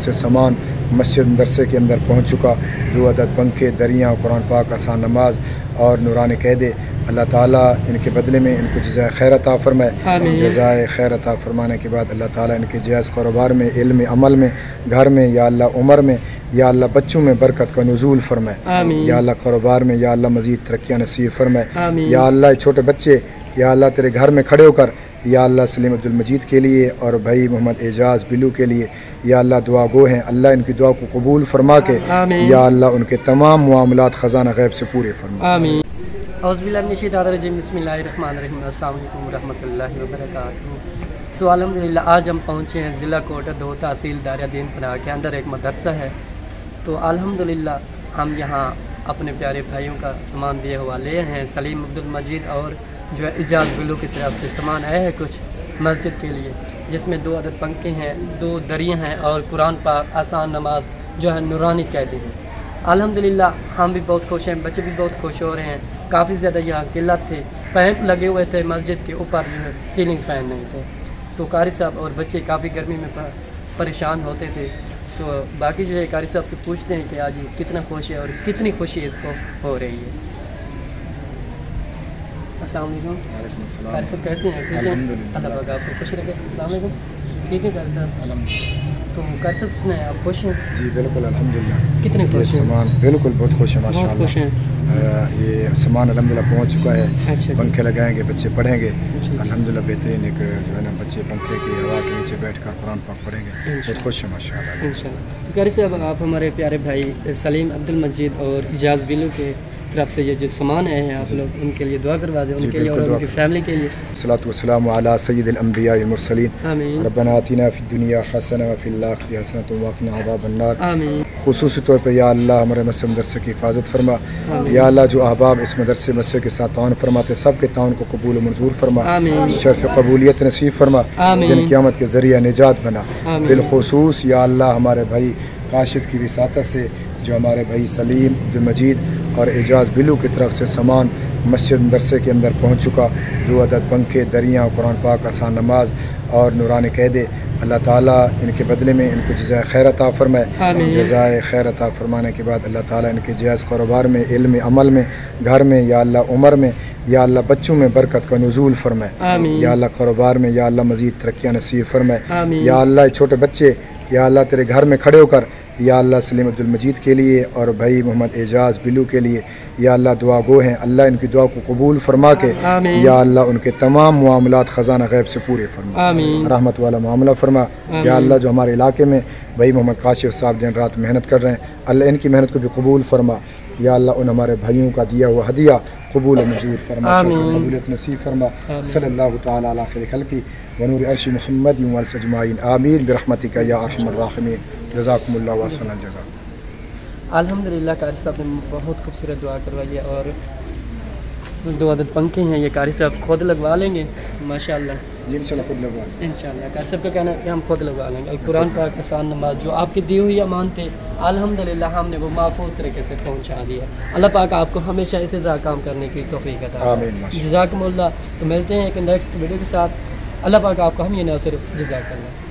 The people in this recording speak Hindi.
से सामान मस्जिद मदरसे के अंदर पहुँच चुका। 2 अदद पंखे, दरियाँ, कुरान पाक, आसान नमाज और नूरानी कैदे। अल्लाह ताला इनके बदले में इनको जज़ाए खैर अता फरमाए। जज़ाए खैर अता फरमाने के बाद अल्लाह ताला इनके जायज़ कारोबार में, इल्म अमल में, घर में, या अल्लाह उम्र में, या अल्लाह बच्चों में बरकत का नुज़ूल फरमाए। या अल्लाह कारोबार में या अल्लाह मज़ीद तरक्कियाँ नसीब फरमाए। या अल्लाह छोटे बच्चे या अल्लाह तेरे घर में खड़े होकर या अल्लाह सलीम अब्दुल मजीद के लिए और भाई मोहम्मद एजाज़ बिल्लू के लिए या अल्लाह दुआ गो हैं, अल्लाह इनकी दुआ को कबूल फरमा के या अल्लाह उनके तमाम मामलात ख़ज़ाना गैब से पूरे फरमा। बिस्मिल्लाहिर्रहमानिर्रहीम। अस्सलाम वालेकुम रहमतुल्लाहि व बरकातहू। सो अल्हम्दुलिल्लाह आज हम पहुँचे हैं ज़िला कोटा 2 तहसील दारियादीन पनाह के अंदर एक मदरसा है। तो अल्हम्दुलिल्लाह हम यहाँ अपने प्यारे भाइयों का सामान दिए हुआ ले हैं। सलीम अब्दुल मजीद और जो है एजाज़ बिल्लू की तरफ से सामान आया है कुछ मस्जिद के लिए, जिसमें 2 अदद पंखे हैं, 2 दरियाँ हैं और कुरान पाक, आसान नमाज जो है नूरानी कैदी हैं। अल्हम्दुलिल्लाह हम भी बहुत खुश हैं, बच्चे भी बहुत खुश हो रहे हैं। काफ़ी ज़्यादा यहाँ किल्लत थे, पैप लगे हुए थे मस्जिद के ऊपर, जो है सीलिंग फ़ैन नहीं थे। तो कारी साहब और बच्चे काफ़ी गर्मी में परेशान होते थे। तो बाकी जो है कारी साहब से पूछते हैं कि आज ये कितना खुश है और कितनी खुशी इसको हो रही है। अस्सलाम वालेकुम। कारी साहब कैसे हैं? ठीक है, अल्लाह पाक आपको खुश रखे। अस्सलाम वालेकुम। ठीक है कारी साहब, तो कारी साहब सुनाए आप खुश हैं? जी बिल्कुल अल्हम्दुलिल्लाह। कितने खुश हैं? सामान बिल्कुल बहुत खुश है माशाअल्लाह। बहुत खुश हैं। ये सामान अल्हम्दुलिल्लाह पहुँच चुका है। अच्छा, पंखे लगाएंगे, बच्चे पढ़ेंगे अल्हम्दुलिल्लाह। बेहतरीन एक जो है ना बच्चे पंखे की हवा के नीचे बैठकर कुरान पाक पढ़ेंगे। बहुत खुश है माशाअल्लाह इंशाअल्लाह। कारी साहब आप हमारे प्यारे भाई सलीम अब्दुल मजीद और एजाज़ बिल्लू के तरफ से ये जो सामान आए हैं आप लोग उनके लिए दुआ करवा दें, उनके लिए और उनकी फैमिली के लिए। सलातु वस्सलामु अला सय्यिदिल अंबिया वल मुरसलीन। आमीन। रब्बना आतिना फिद दुनिया हसना व फिल आखिरति हसनतन व क़िना अज़ाबन्नार। आमीन। खुसूसी तौर पर या अल्लाह हमारे मस्जिद मदरसे की हिफाजत फरमा। या अल्लाह जो अहबाब इस मदरसे के साथ ताउन फरमाते सब के ताउन को कबूल मंजूर फरमा। शर्फ कबूलियत नसीब फरमा। दिन क़यामत के ज़रिया निजात बना। बिलखुसूस या अल्लाह हमारे भाई काशिफ की विसातत से जो हमारे भाई सलीम अब्दुल मजीद और एजाज़ बिल्लू की तरफ से सामान मस्जिद मदरसे के अंदर पहुँच चुका। 2 अदद पंखे, दरियाँ, कुरान पाक, आसान नमाज और नूरानी कैदे। अल्लाह ताला इनके बदले में इनको जज़ाए खैर अता फरमाए। जज़ाए खैर अता फरमाने के बाद अल्लाह ताला इनके जायज़ कारोबार में, इल्म अमल में, घर में, या अल्लाह उम्र में, या अल्लाह बच्चों में बरकत का नुज़ूल फरमाए। या अल्लाह कारोबार में या अल्लाह मज़ीद तरक्कियाँ नसीब फरमाए। या अल्लाह छोटे बच्चे या अल्लाह तेरे घर में खड़े होकर या अल्लाह सलीम अब्दुल मजीद के लिए और भाई मोहम्मद एजाज़ बिल्लू के लिए या अल्लाह दुआ गो हैं, अल्लाह इनकी दुआ को कबूल फरमा के या अल्लाह उनके तमाम मामलात ख़ज़ाना गैब से पूरे फरमा। रहमत वाला मामला फरमा। या अल्लाह जो हमारे इलाके में भाई मोहम्मद काशिफ साहब दिन रात मेहनत कर रहे हैं, अल्लाह इनकी मेहनत को भी कबूल फरमा। या अल्लाह उन हमारे भाइयों का दिया हुआ हदिया कबूल मंजूर फरमा, कबूलियत नसीब फरमा। सल्लल्लाहु तआला अला खैरिल खल्क़ि व नूरि अर्शि मुहम्मद व अलैहि अजमाइन आमीन बिरहमतिका या अरहमर राहिमीन। जज़ाकुमुल्लाहु व अहसनल जज़ा। अल्हम्दुलिल्लाह कारी साहब ने बहुत खूबसूरत दुआ करवाई है और 2 अदद पंखे हैं, ये कारी साहब खुद लगवा लेंगे माशाअल्लाह। जी इंशाअल्लाह खुद लगवा इंशाअल्लाह। कारी साहब का कहना है कि हम खुद लगवा लेंगे। और कुरान पाक, आसान नमाज जो आपकी दी हुई अमान थे अल्हम्दुलिल्लाह हमने वो महफूज तरीके से पहुँचा दिया। अल्लाह पाक आपको हमेशा इसी तरह काम करने की तौफीक अता फरमाए। जज़ाकुमुल्लाह। तो मिलते हैं एक नेक्स्ट वीडियो के साथ। अल्लाह पाक आपको हम ये ना सिर्फ जज़ाकल्लाह।